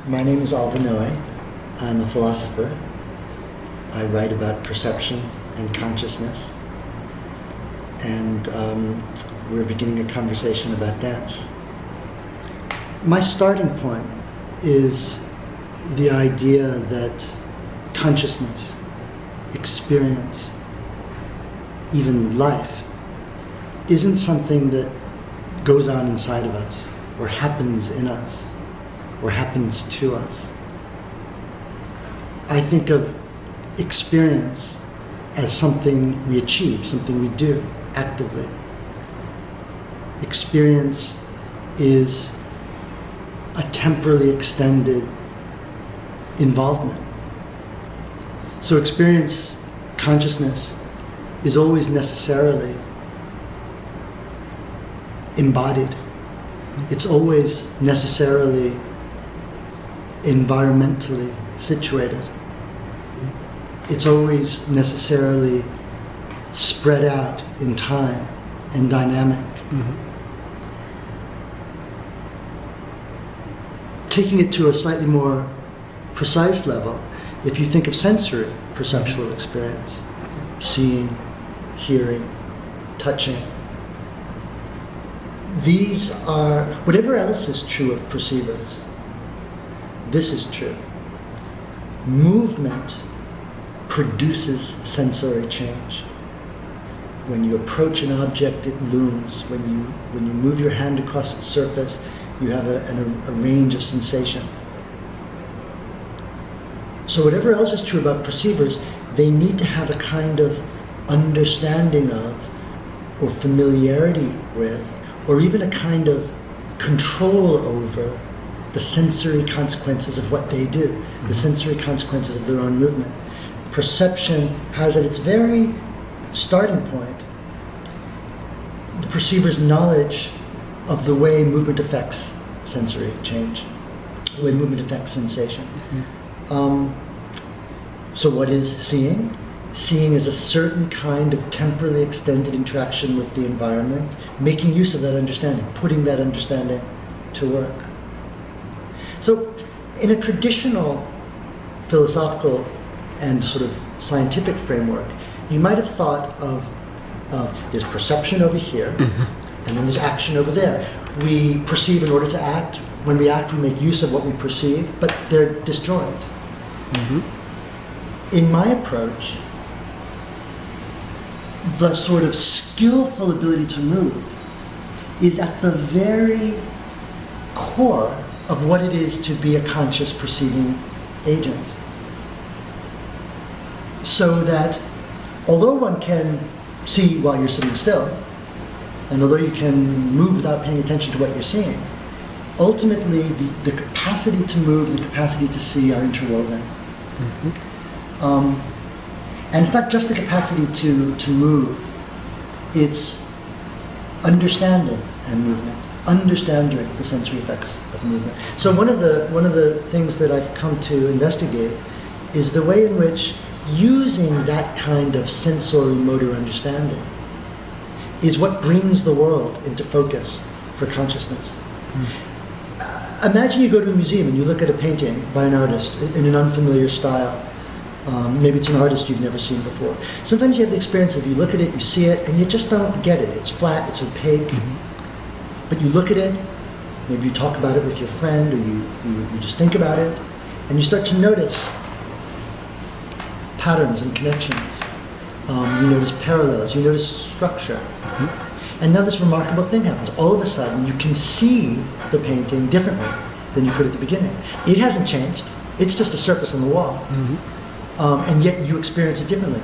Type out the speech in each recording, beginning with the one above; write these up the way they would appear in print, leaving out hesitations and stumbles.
My name is Alva Noë. I'm a philosopher. I write about perception and consciousness. And we're beginning a conversation about dance. My starting point is the idea that consciousness, experience, even life, isn't something that goes on inside of us, or happens in us, or happens to us. I think of experience as something we achieve, something we do actively. Experience is a temporally extended involvement. So experience, consciousness, is always necessarily embodied. It's always necessarily environmentally situated. It's always necessarily spread out in time and dynamic. Mm-hmm. Taking it to a slightly more precise level, if you think of sensory perceptual experience, seeing, hearing, touching, these are, whatever else is true of perceivers, this is true. Movement produces sensory change. When you approach an object, it looms. When you move your hand across its surface, you have a range of sensation. So whatever else is true about perceivers, they need to have a kind of understanding of, or familiarity with, or even a kind of control over the sensory consequences of what they do, the sensory consequences of their own movement. Perception has at its very starting point the perceiver's knowledge of the way movement affects sensory change, the way movement affects sensation. Mm-hmm. So what is seeing? Seeing is a certain kind of temporally extended interaction with the environment, making use of that understanding, putting that understanding to work. So in a traditional philosophical and sort of scientific framework, you might have thought of there's perception over here, mm-hmm. and then there's action over there. We perceive in order to act. When we act, we make use of what we perceive, but they're disjoint. Mm-hmm. In my approach, the sort of skillful ability to move is at the very core of what it is to be a conscious perceiving agent. So that although one can see while you're sitting still, and although you can move without paying attention to what you're seeing, ultimately the capacity to move and the capacity to see are interwoven. Mm-hmm. And it's not just the capacity to move, it's understanding and movement, understanding the sensory effects of movement. So one of the things that I've come to investigate is the way in which using that kind of sensory motor understanding is what brings the world into focus for consciousness. Imagine you go to a museum and you look at a painting by an artist in an unfamiliar style. Maybe it's an artist you've never seen before. Sometimes you have the experience of you look at it, you see it, and you just don't get it. It's flat, it's opaque. Mm-hmm. But you look at it, maybe you talk about it with your friend, or you just think about it, and you start to notice patterns and connections. You notice parallels, you notice structure. Mm-hmm. And now this remarkable thing happens. All of a sudden, you can see the painting differently than you could at the beginning. It hasn't changed. It's just a surface on the wall. Mm-hmm. And yet you experience it differently.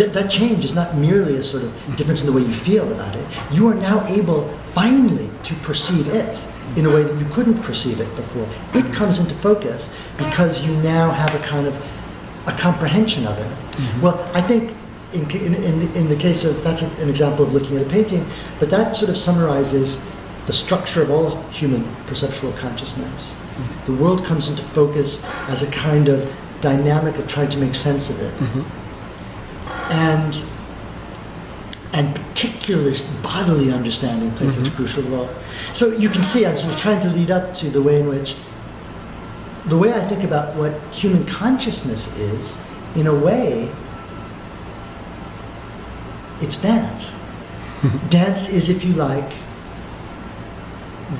That change is not merely a sort of difference in the way you feel about it. You are now able, finally, to perceive it in a way that you couldn't perceive it before. It comes into focus because you now have a kind of a comprehension of it. Mm-hmm. Well, I think in the case of, that's an example of looking at a painting, but that sort of summarizes the structure of all human perceptual consciousness. Mm-hmm. The world comes into focus as a kind of dynamic of trying to make sense of it. Mm-hmm. And particularly bodily understanding plays such a crucial role. So you can see I'm sort of trying to lead up to the way in which the way I think about what human consciousness is, in a way, it's dance. Dance is, if you like,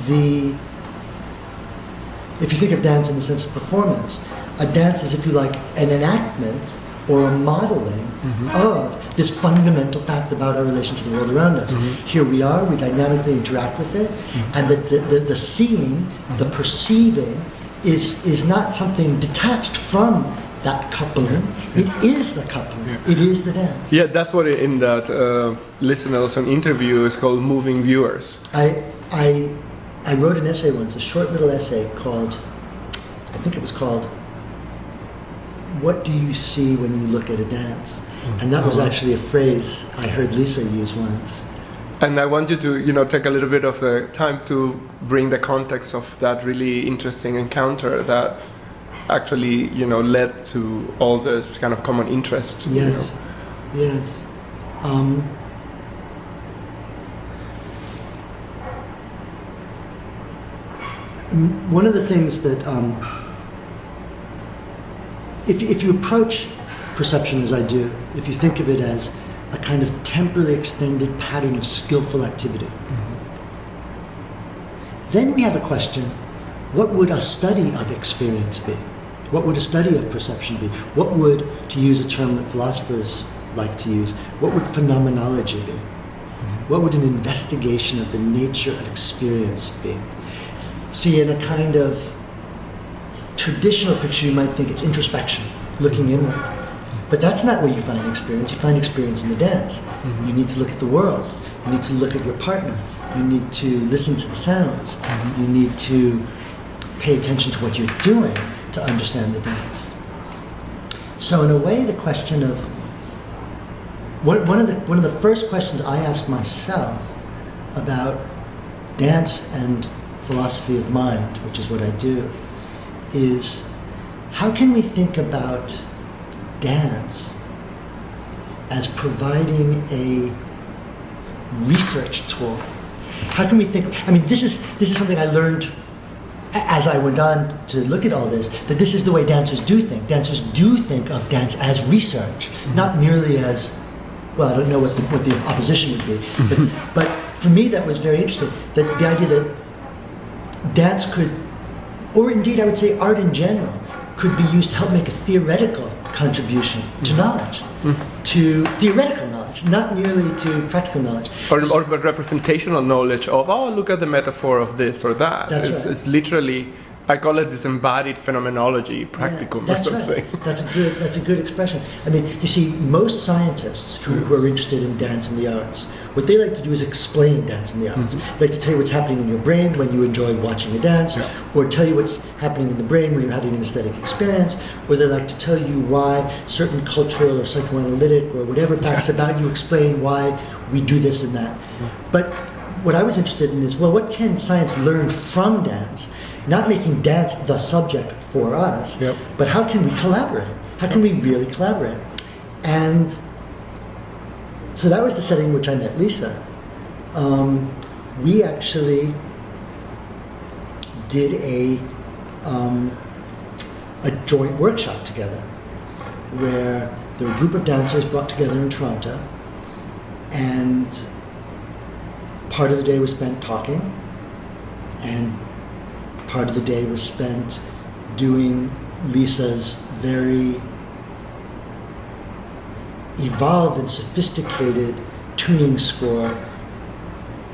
if you think of dance in the sense of performance, a dance is, if you like, an enactment or a modeling of this fundamental fact about our relation to the world around us. Here we are, we dynamically interact with it, and the seeing, the perceiving, is not something detached from that coupling. It is the coupling. It is the dance. Yeah, that's what in that Listen Ellison interview is called moving viewers. I wrote an essay once, a short little essay called, I think it was called, "What do you see when you look at a dance?" And that was actually a phrase I heard Lisa use once. And I want you to, take a little bit of the time to bring the context of that really interesting encounter that actually, led to all this kind of common interest. Yes, yes. One of the things that, if you approach perception as I do, if you think of it as a kind of temporally extended pattern of skillful activity, then we have a question: what would a study of experience be? What would a study of perception be? What would, to use a term that philosophers like to use, what would phenomenology be? What would an investigation of the nature of experience be? See, in a kind of traditional picture, you might think it's introspection, looking inward. But that's not where you find experience. You find experience in the dance. You need to look at the world. You need to look at your partner. You need to listen to the sounds. You need to pay attention to what you're doing to understand the dance. So in a way, the question of one of the first questions I ask myself about dance and philosophy of mind, which is what I do, is how can we think about dance as providing a research tool? How can we think? I mean, this is something I learned as I went on to look at all this, that this is the way dancers do think. Dancers do think of dance as research, not merely as, well, I don't know what the opposition would be, but for me that was very interesting, that the idea that dance could, or indeed I would say art in general, could be used to help make a theoretical contribution to knowledge, to theoretical knowledge, not merely to practical knowledge. Or representational knowledge of, oh, look at the metaphor of this or that. That's right. It's literally, I call it this embodied phenomenology, practicum or something. Right. That's a good expression. I mean, you see, most scientists who are interested in dance and the arts, what they like to do is explain dance and the arts. They like to tell you what's happening in your brain when you enjoy watching a dance, or tell you what's happening in the brain when you're having an aesthetic experience, or they like to tell you why certain cultural or psychoanalytic or whatever facts about you explain why we do this and that. But what I was interested in is, well, what can science learn from dance? Not making dance the subject for us, but how can we collaborate? How can we really collaborate? And so that was the setting in which I met Lisa. We actually did a joint workshop together, where there were a group of dancers brought together in Toronto, and part of the day was spent talking, and part of the day was spent doing Lisa's very evolved and sophisticated tuning score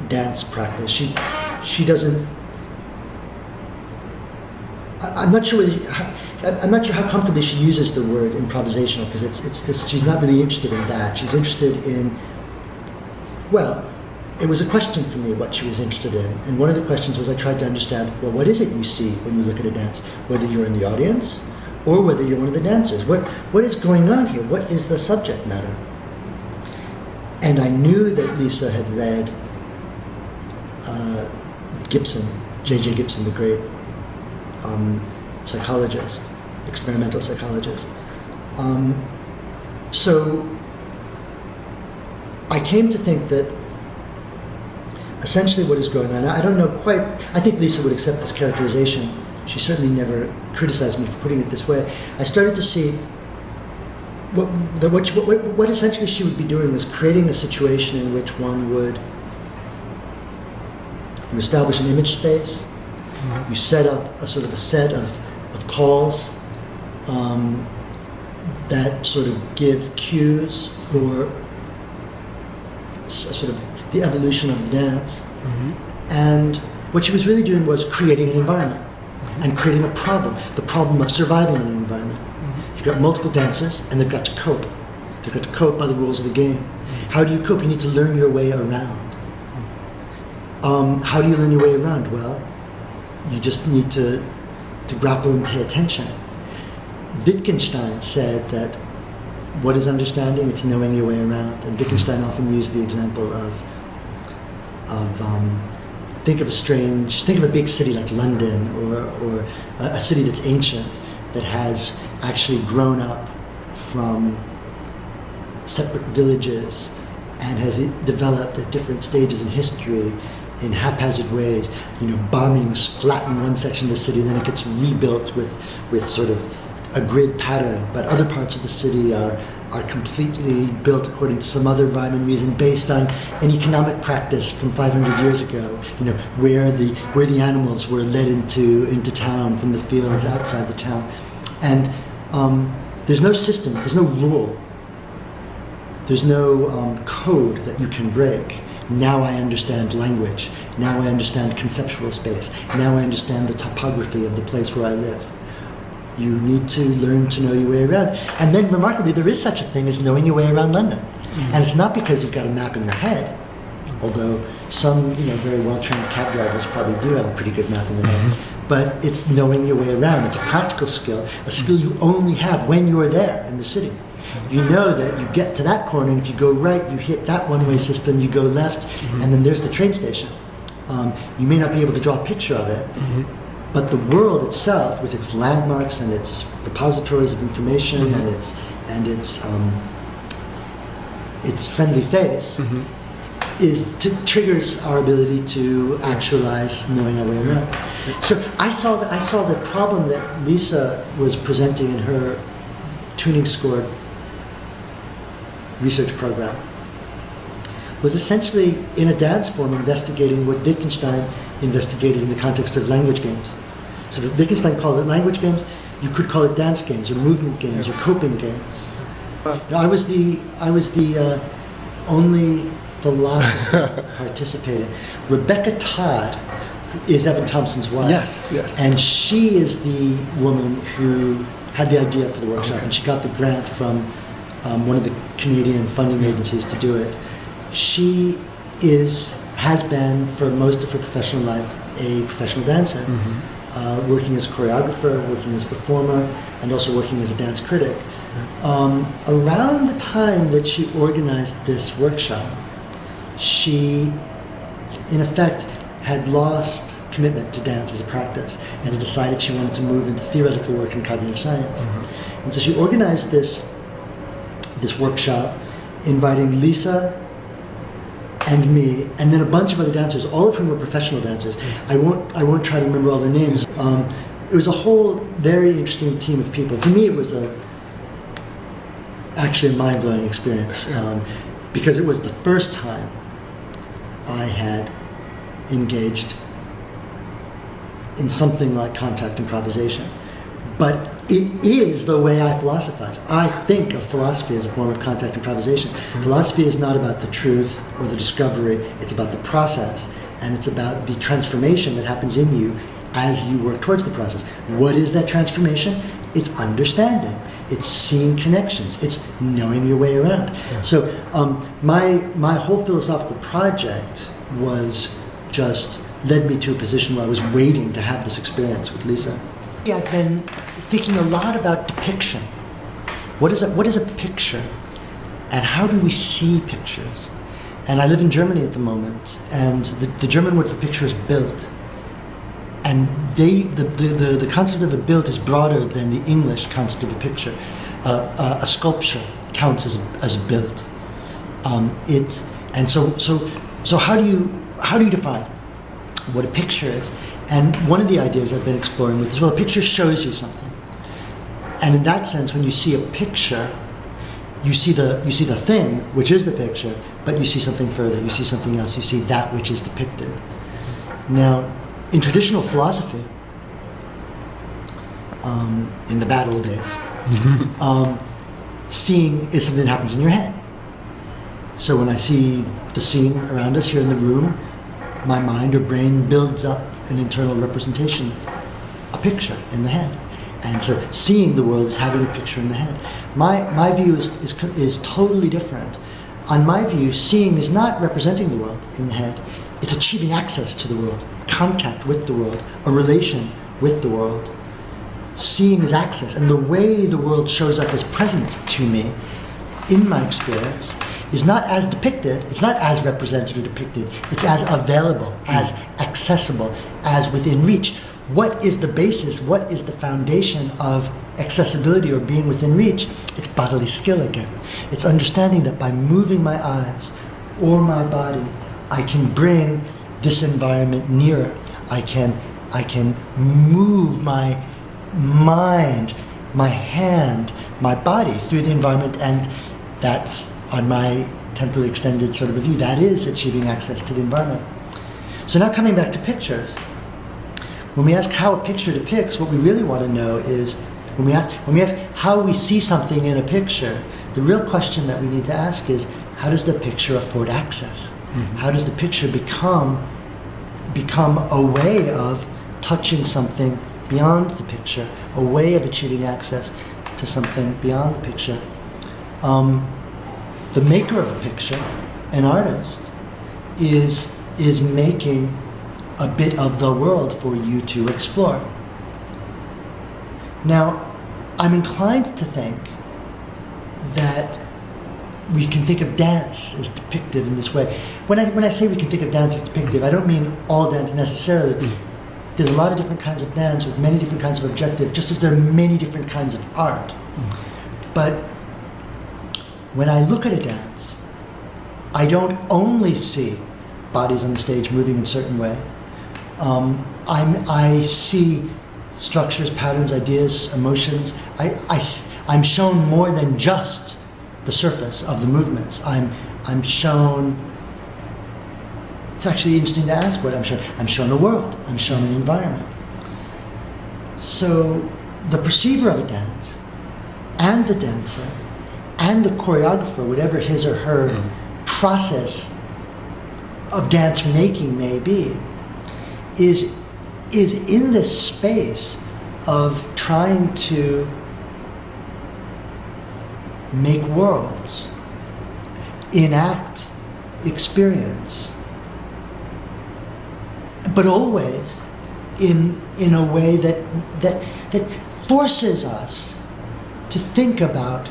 dance practice. She doesn't. I'm not sure how comfortably she uses the word improvisational, because it's this. She's not really interested in that. She's interested in, well, it was a question for me what she was interested in, and one of the questions was I tried to understand, well, what is it you see when you look at a dance, whether you're in the audience or whether you're one of the dancers? What is going on here? What is the subject matter? And I knew that Lisa had read Gibson, J.J. Gibson, the great psychologist, experimental psychologist. So I came to think that essentially what is going on, I don't know quite, I think Lisa would accept this characterization, she certainly never criticized me for putting it this way. I started to see what essentially she would be doing was creating a situation in which one would establish an image space. Mm-hmm. You set up a sort of a set of calls that sort of give cues for sort of the evolution of the dance. Mm-hmm. And what she was really doing was creating an environment and creating a problem, the problem of survival in an environment. Mm-hmm. You've got multiple dancers and they've got to cope. They've got to cope by the rules of the game. Mm-hmm. How do you cope? You need to learn your way around. How do you learn your way around? Well, you just need to grapple and pay attention. Wittgenstein said that what is understanding? It's knowing your way around. And Wittgenstein often used the example of think of a big city like London or a city that's ancient that has actually grown up from separate villages and has developed at different stages in history in haphazard ways. Bombings flatten one section of the city and then it gets rebuilt with sort of a grid pattern, but other parts of the city are completely built according to some other rhyme and reason based on an economic practice from 500 years ago, where the animals were led into town from the fields outside the town. And there's no system, there's no rule, there's no code that you can break. Now I understand language, now I understand conceptual space, now I understand the topography of the place where I live. You need to learn to know your way around. And then remarkably, there is such a thing as knowing your way around London. Mm-hmm. And it's not because you've got a map in your head, although some very well-trained cab drivers probably do have a pretty good map in their head, but it's knowing your way around. It's a practical skill, a skill you only have when you're there in the city. You know that you get to that corner, and if you go right, you hit that one-way system, you go left, and then there's the train station. You may not be able to draw a picture of it, but the world itself, with its landmarks and its repositories of information and its friendly face, triggers our ability to actualize knowing our way around. So I saw the problem that Lisa was presenting in her Tunning Score research program was essentially in a dance form investigating what Wittgenstein investigated in the context of language games. So Wittgenstein called it language games. You could call it dance games or movement games or coping games. I was the only philosopher participating. Rebecca Todd is Evan Thompson's wife. Yes. And she is the woman who had the idea for the workshop, and she got the grant from one of the Canadian funding agencies to do it. She has been for most of her professional life a professional dancer, working as a choreographer, working as a performer, and also working as a dance critic. Around the time that she organized this workshop, she, in effect, had lost commitment to dance as a practice and had decided she wanted to move into theoretical work in cognitive science. And so she organized this workshop, inviting Lisa and me, and then a bunch of other dancers, all of whom were professional dancers. I won't try to remember all their names. It was a whole very interesting team of people. For me, it was actually a mind-blowing experience, because it was the first time I had engaged in something like contact improvisation. But it is the way I philosophize. I think of philosophy as a form of contact improvisation. Philosophy is not about the truth or the discovery, it's about the process, and it's about the transformation that happens in you as you work towards the process. What is that transformation? It's understanding, it's seeing connections, it's knowing your way around. So my whole philosophical project led me to a position where I was waiting to have this experience with Lisa. I've been thinking a lot about depiction. What is a picture? And how do we see pictures? And I live in Germany at the moment, and the German word for picture is Bild. And the concept of a Bild is broader than the English concept of a picture. A sculpture counts as Bild. So how do you define? what a picture is. And one of the ideas I've been exploring with is, well, a picture shows you something. And in that sense, when you see a picture, you see the thing, which is the picture, but you see something further, you see something else, you see that which is depicted. Now, in traditional philosophy, in the bad old days, seeing is something that happens in your head. So when I see the scene around us here in the room, my mind or brain builds up an internal representation, a picture in the head. And so seeing the world is having a picture in the head. My view is totally different. On my view, seeing is not representing the world in the head. It's achieving access to the world, contact with the world, a relation with the world. Seeing is access, and the way the world shows up as present to me, in my experience, is not as depicted, it's not as represented or depicted, it's as available, as accessible, as within reach. What is the basis, what is the foundation of accessibility or being within reach? It's bodily skill again. It's understanding that by moving my eyes or my body, I can bring this environment nearer. I can move my mind, my hand, my body through the environment, and that's, on my temporally extended sort of a view, that is achieving access to the environment. So now coming back to pictures, when we ask how a picture depicts, what we really want to know is, when we ask how we see something in a picture, the real question that we need to ask is, how does the picture afford access? Mm-hmm. How does the picture become a way of touching something beyond the picture, a way of achieving access to something beyond the picture? The maker of a picture, an artist, is making a bit of the world for you to explore. Now, I'm inclined to think that we can think of dance as depictive in this way. When I say we can think of dance as depictive, I don't mean all dance necessarily. Mm-hmm. There's a lot of different kinds of dance with many different kinds of objective, just as there are many different kinds of art. Mm-hmm. But when I look at a dance, I don't only see bodies on the stage moving in a certain way. I see structures, patterns, ideas, emotions. I'm shown more than just the surface of the movements. I'm shown. It's actually interesting to ask what I'm shown. I'm shown a world. I'm shown an environment. So the perceiver of a dance, and the dancer, and the choreographer, whatever his or her process of dance making may be, is in this space of trying to make worlds, enact experience, but always in a way that forces us to think about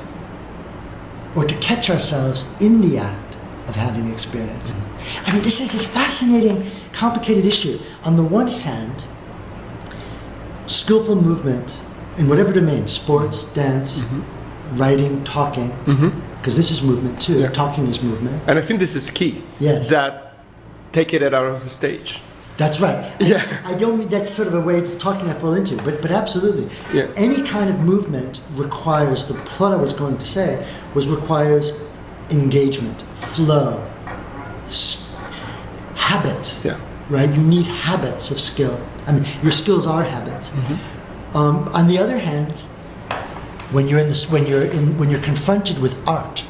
or to catch ourselves in the act of having experience. I mean, this is this fascinating, complicated issue. On the one hand, skillful movement in whatever domain, sports, dance, writing, talking, because this is movement too. Yeah. Talking is movement. And I think this is key. Yes. That take it out of the stage. That's right. Yeah. I don't mean that's sort of a way of talking I fall into, but absolutely. Yeah. Any kind of movement requires, the thought I was going to say requires engagement, flow, habit. Yeah. Right? You need habits of skill. I mean, your skills are habits. On the other hand, when you're confronted with art,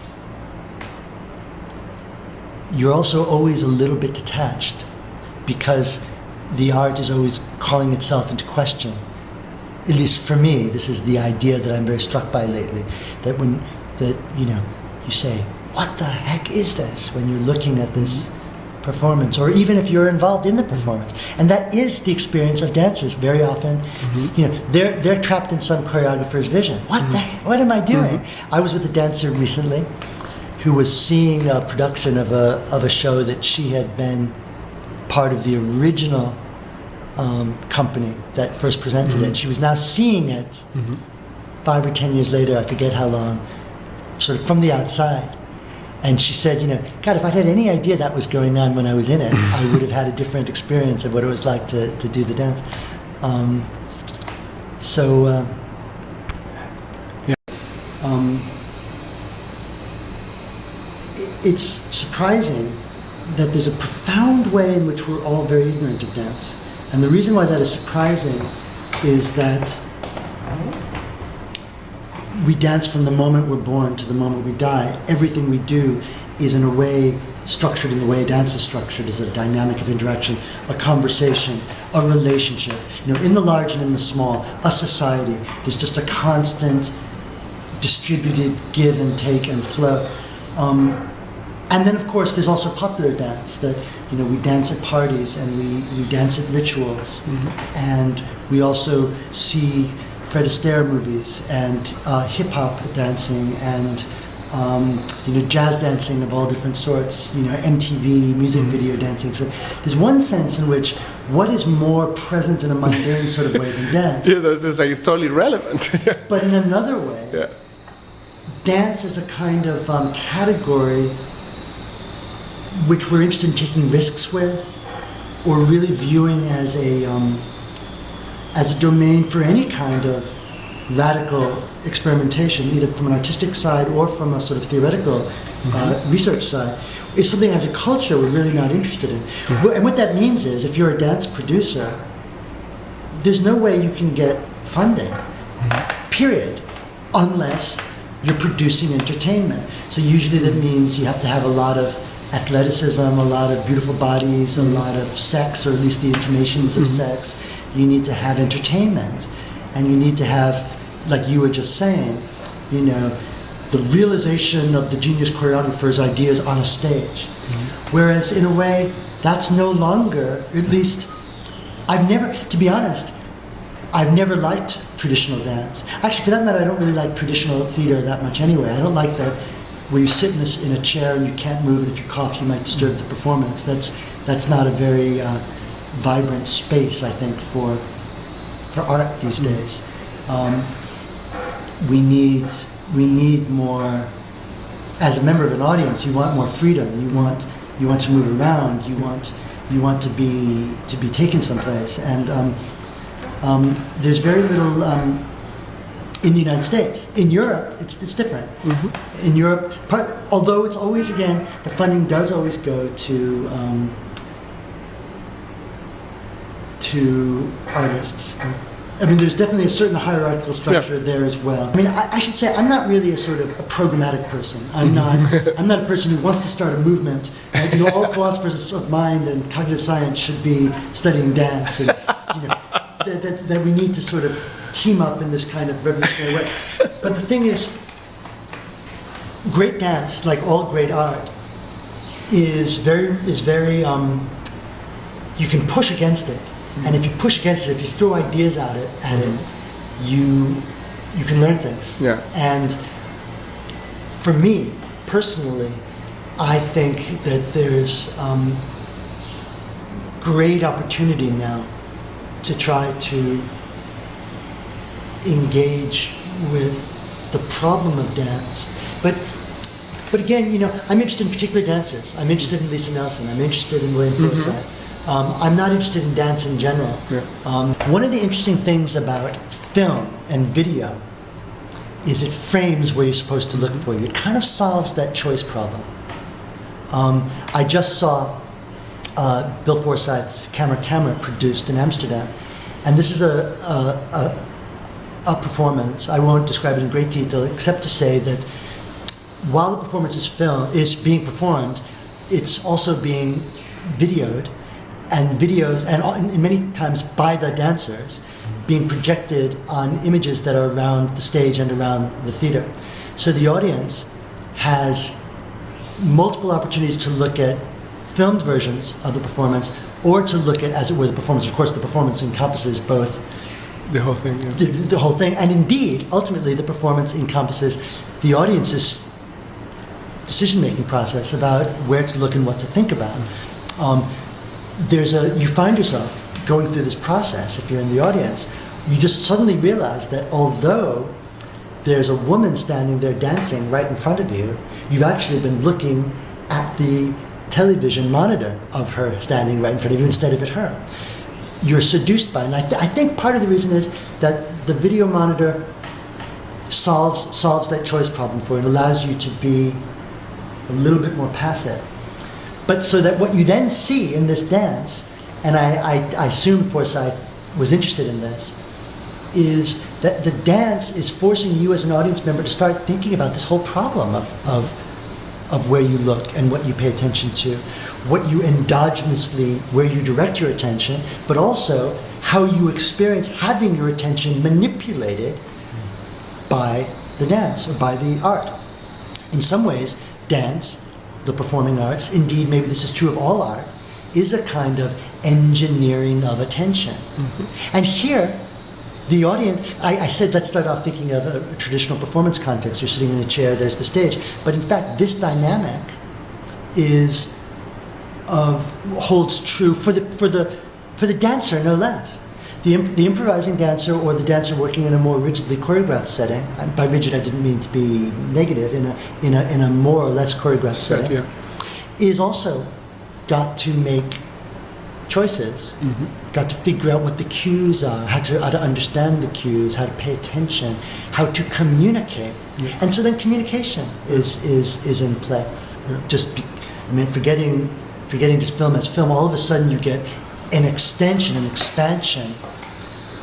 you're also always a little bit detached, because the art is always calling itself into question. At least for me, this is the idea that I'm very struck by lately. That you say, what the heck is this, when you're looking at this performance, or even if you're involved in the performance. And that is the experience of dancers. Very often, they're trapped in some choreographer's vision. What am I doing? I was with a dancer recently who was seeing a production of a show that she had been part of the original company that first presented it. She was now seeing it 5 or 10 years later, I forget how long, sort of from the outside. And she said, God, if I'd had any idea that was going on when I was in it, I would have had a different experience of what it was like to do the dance. It's surprising that there's a profound way in which we're all very ignorant of dance. And the reason why that is surprising is that we dance from the moment we're born to the moment we die. Everything we do is in a way structured in the way dance is structured, as a dynamic of interaction, a conversation, a relationship. In the large and in the small, a society. There's just a constant distributed give and take and flow. And then, of course, there's also popular dance that, we dance at parties and we dance at rituals. And we also see Fred Astaire movies and hip-hop dancing and, jazz dancing of all different sorts, MTV, music video dancing. So there's one sense in which what is more present in a mundane sort of way than dance? Yeah, it's totally relevant. But in another way, yeah. Dance is a kind of category which we're interested in taking risks with, or really viewing as a domain for any kind of radical experimentation, either from an artistic side or from a sort of theoretical research side, is something as a culture we're really not interested in. And what that means is, if you're a dance producer, there's no way you can get funding, period, unless you're producing entertainment. So usually that means you have to have a lot of athleticism, a lot of beautiful bodies, a lot of sex, or at least the intimations of sex. You need to have entertainment, and you need to have, like you were just saying, the realization of the genius choreographer's ideas on a stage. Whereas in a way, that's no longer, at least, I've never liked traditional dance. Actually, for that matter, I don't really like traditional theater that much anyway. I don't like that where you sit in a chair and you can't move, and if you cough, you might disturb the performance. That's not a very vibrant space, I think, for art these days. We need more. As a member of an audience, you want more freedom. You want to move around. You want to be taken someplace. And there's very little in the United States. In Europe, it's different. In Europe, although it's always, again, the funding does always go to artists. I mean, there's definitely a certain hierarchical structure there as well. I mean, I should say I'm not really a sort of a programmatic person. I'm not a person who wants to start a movement. All philosophers of mind and cognitive science should be studying dance, and that we need to sort of team up in this kind of revolutionary way. But the thing is, great dance, like all great art, is very you can push against it. And if you push against it, if you throw ideas at it, you can learn things. Yeah. And for me, personally, I think that there's great opportunity now to try to engage with the problem of dance. But again, I'm interested in particular dancers. I'm interested in Lisa Nelson. I'm interested in William Forsythe. I'm not interested in dance in general. One of the interesting things about film and video is it frames where you're supposed to look for you. It kind of solves that choice problem. I just saw Bill Forsythe's Camera produced in Amsterdam, and this is a performance. I won't describe it in great detail, except to say that while the performance is being performed, it's also being videoed, and many times by the dancers, being projected on images that are around the stage and around the theater. So the audience has multiple opportunities to look at filmed versions of the performance, or to look at, as it were, the performance. Of course, the performance encompasses both the whole thing. The whole thing, and indeed, ultimately, the performance encompasses the audience's decision-making process about where to look and what to think about. You find yourself going through this process. If you're in the audience, you just suddenly realize that although there's a woman standing there dancing right in front of you, you've actually been looking at the television monitor of her standing right in front of you instead of at her. You're seduced by it. And I think part of the reason is that the video monitor solves that choice problem for you. It allows you to be a little bit more passive. But so that what you then see in this dance, and I assume Forsyth was interested in this, is that the dance is forcing you as an audience member to start thinking about this whole problem of where you look and what you pay attention to, what you endogenously, where you direct your attention, but also how you experience having your attention manipulated by the dance or by the art. In some ways, dance, the performing arts, indeed maybe this is true of all art, is a kind of engineering of attention. Mm-hmm. And here, the audience, I said let's start off thinking of a traditional performance context. You're sitting in a chair, there's the stage. But in fact, this dynamic holds true for the dancer, no less. The improvising dancer or the dancer working in a more rigidly choreographed setting, by rigid I didn't mean to be negative, in a more or less choreographed setting, yeah, is also got to make choices, mm-hmm, got to figure out what the cues are, how to understand the cues, how to pay attention, how to communicate. Yeah. And so then communication is in play. Yeah. Forgetting just film as film, all of a sudden you get an extension, an expansion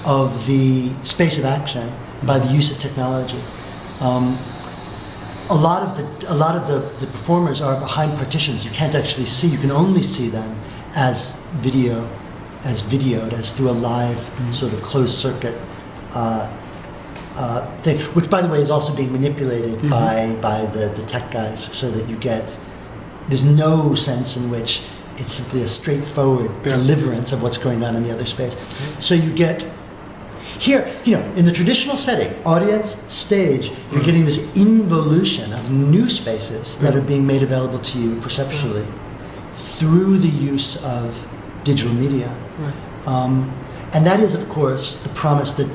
of the space of action by the use of technology. A lot of the performers are behind partitions. You can't actually see. You can only see them as videoed, as through a live, mm-hmm, sort of closed circuit thing, which by the way is also being manipulated, mm-hmm, by the tech guys, so that there's no sense in which it's simply a straightforward, yeah, deliverance of what's going on in the other space. Mm-hmm. So you get here, in the traditional setting, audience, stage, you're, mm-hmm, getting this involution of new spaces that, mm-hmm, are being made available to you perceptually, mm-hmm, through the use of digital media. Mm-hmm. And that is, of course, the promise that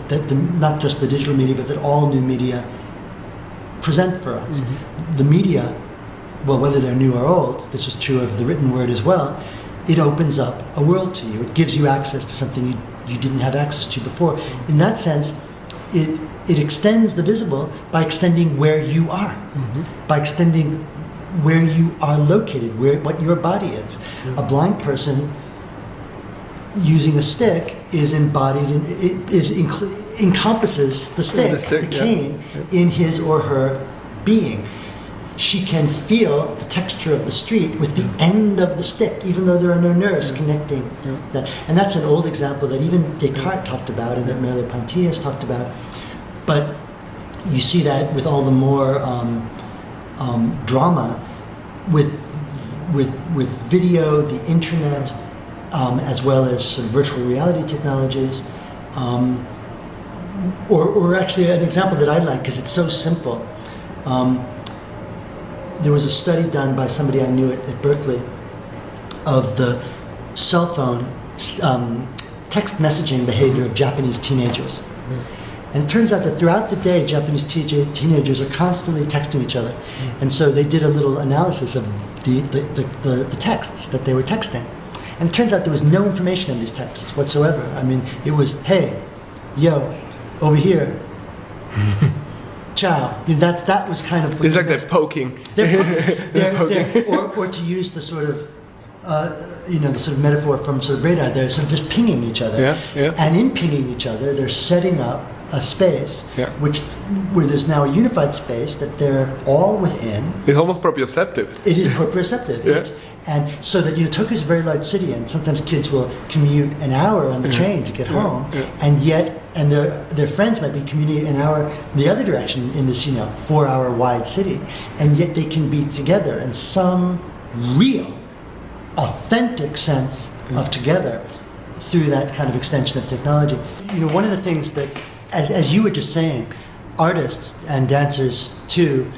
not just the digital media, but that all new media present for us. Mm-hmm. The media, well, whether they're new or old, this is true of the written word as well, it opens up a world to you. It gives you access to something you didn't have access to before. In that sense, it extends the visible by extending where you are, mm-hmm, by extending where you are located, what your body is. Mm-hmm. A blind person using a stick is embodied encompasses the stick, the cane, yeah, in his or her being. She can feel the texture of the street with the end of the stick, even though there are no nerves, yeah, connecting, yeah, that. And that's an old example that even Descartes, yeah, talked about, and that Merleau-Ponty has talked about. But you see that with all the more drama, with video, the internet, as well as sort of virtual reality technologies, or actually an example that I like because it's so simple. There was a study done by somebody I knew at Berkeley of the cell phone text messaging behavior of Japanese teenagers. Mm-hmm. And it turns out that throughout the day, Japanese teenagers are constantly texting each other. Mm-hmm. And so they did a little analysis of the texts that they were texting. And it turns out there was no information in these texts whatsoever. It was, hey, yo, over here. Ciao. That was kind of. It's like they're poking. Or to use the sort of, the sort of metaphor from sort of radar, they're sort of just pinging each other. Yeah, yeah. And in pinging each other, they're setting up a space, yeah, where there's now a unified space that they're all within. It's almost proprioceptive. It is proprioceptive. Yeah. And so that Tokyo's a very large city, and sometimes kids will commute an hour on the, yeah, train to get, yeah, home, yeah, and their friends might be commuting an hour the other direction in this 4-hour wide city, and yet they can be together in some real, authentic sense, yeah, of together through that kind of extension of technology. One of the things that, as you were just saying, artists and dancers too,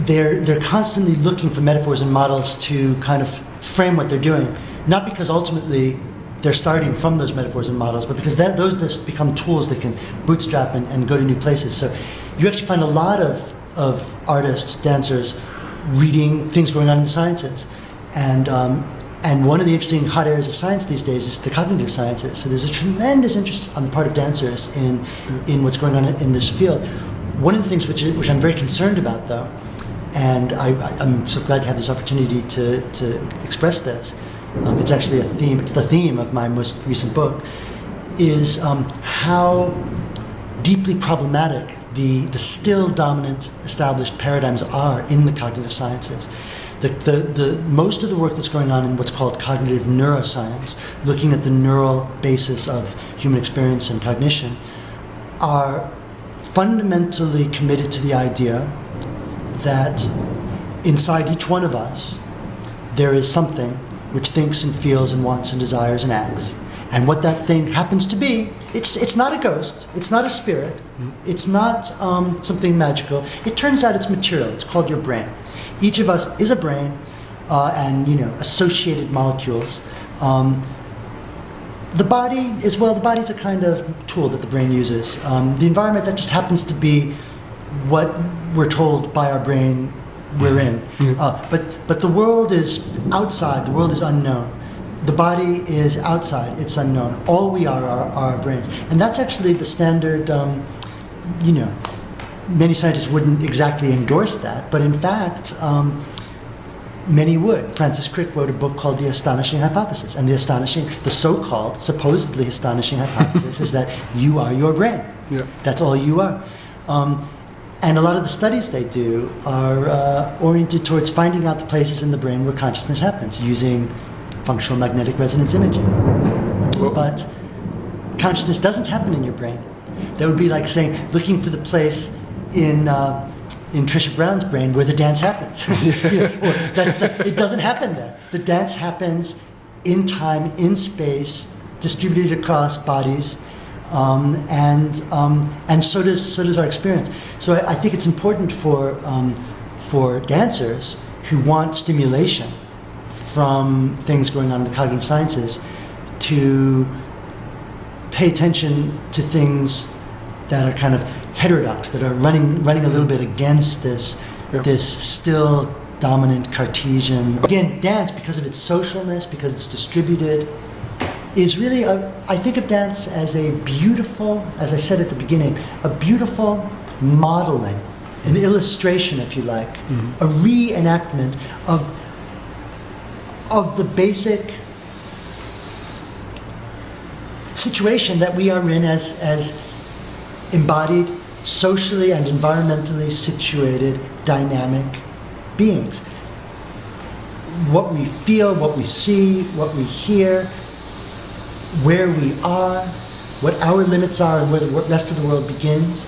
they're constantly looking for metaphors and models to kind of frame what they're doing, not because ultimately they're starting from those metaphors and models, but because those just become tools that can bootstrap and go to new places. So you actually find a lot of artists, dancers, reading things going on in the sciences. And one of the interesting hot areas of science these days is the cognitive sciences. So there's a tremendous interest on the part of dancers in what's going on in this field. One of the things which I'm very concerned about, though, and I'm so glad to have this opportunity to express this. It's actually a theme. It's the theme of my most recent book, is how deeply problematic the still dominant established paradigms are in the cognitive sciences. The most of the work that's going on in what's called cognitive neuroscience, looking at the neural basis of human experience and cognition, are fundamentally committed to the idea that inside each one of us there is something which thinks and feels and wants and desires and acts. And what that thing happens to be, it's not a ghost, it's not a spirit, it's not something magical. It turns out it's material. It's called your brain. Each of us is a brain and associated molecules. The body as well. The body's a kind of tool that the brain uses. The environment, that just happens to be what we're told by our brain we're in. But the world is outside. The world is unknown. The body is outside. It's unknown. All we are our brains. And that's actually the standard. Many scientists wouldn't exactly endorse that, but in fact, many would. Francis Crick wrote a book called The Astonishing Hypothesis, and the so-called, supposedly astonishing hypothesis is that you are your brain. Yeah. That's all you are. And a lot of the studies they do are oriented towards finding out the places in the brain where consciousness happens, using functional magnetic resonance imaging. Well, but consciousness doesn't happen in your brain. That would be like saying, looking for the place in Trisha Brown's brain where the dance happens. It doesn't happen there. The dance happens in time, in space, distributed across bodies, and so does our experience. So I think it's important for dancers who want stimulation from things going on in the cognitive sciences to pay attention to things that are kind of heterodox, that are running a little bit against this still dominant Cartesian. Again, dance, because of its socialness, because it's distributed, is really I think of dance as a beautiful, as I said at the beginning, a beautiful modeling, an illustration, if you like, a reenactment of the basic situation that we are in as embodied, socially and environmentally situated, dynamic beings. What we feel, what we see, what we hear, where we are, what our limits are, and where the rest of the world begins,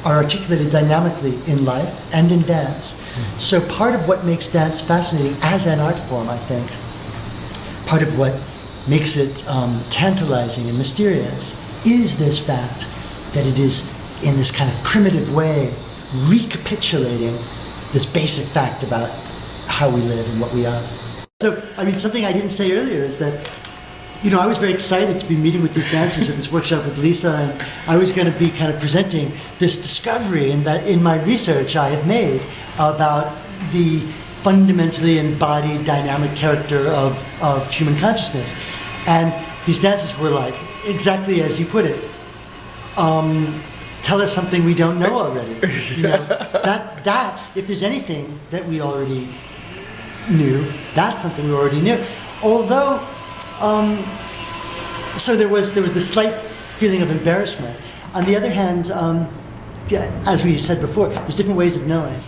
are articulated dynamically in life and in dance. So part of what makes dance fascinating as an art form, I think, part of what makes it tantalizing and mysterious, is this fact that it is, in this kind of primitive way, recapitulating this basic fact about how we live and what we are. So, something I didn't say earlier is that, I was very excited to be meeting with these dancers at this workshop with Lisa, and I was going to be kind of presenting this discovery that in my research I have made about the fundamentally embodied dynamic character of human consciousness. And these dancers were like, exactly as you put it, tell us something we don't know already. That if there's anything that we already knew, that's something we already knew. Although, so there was this slight feeling of embarrassment. On the other hand, as we said before, there's different ways of knowing.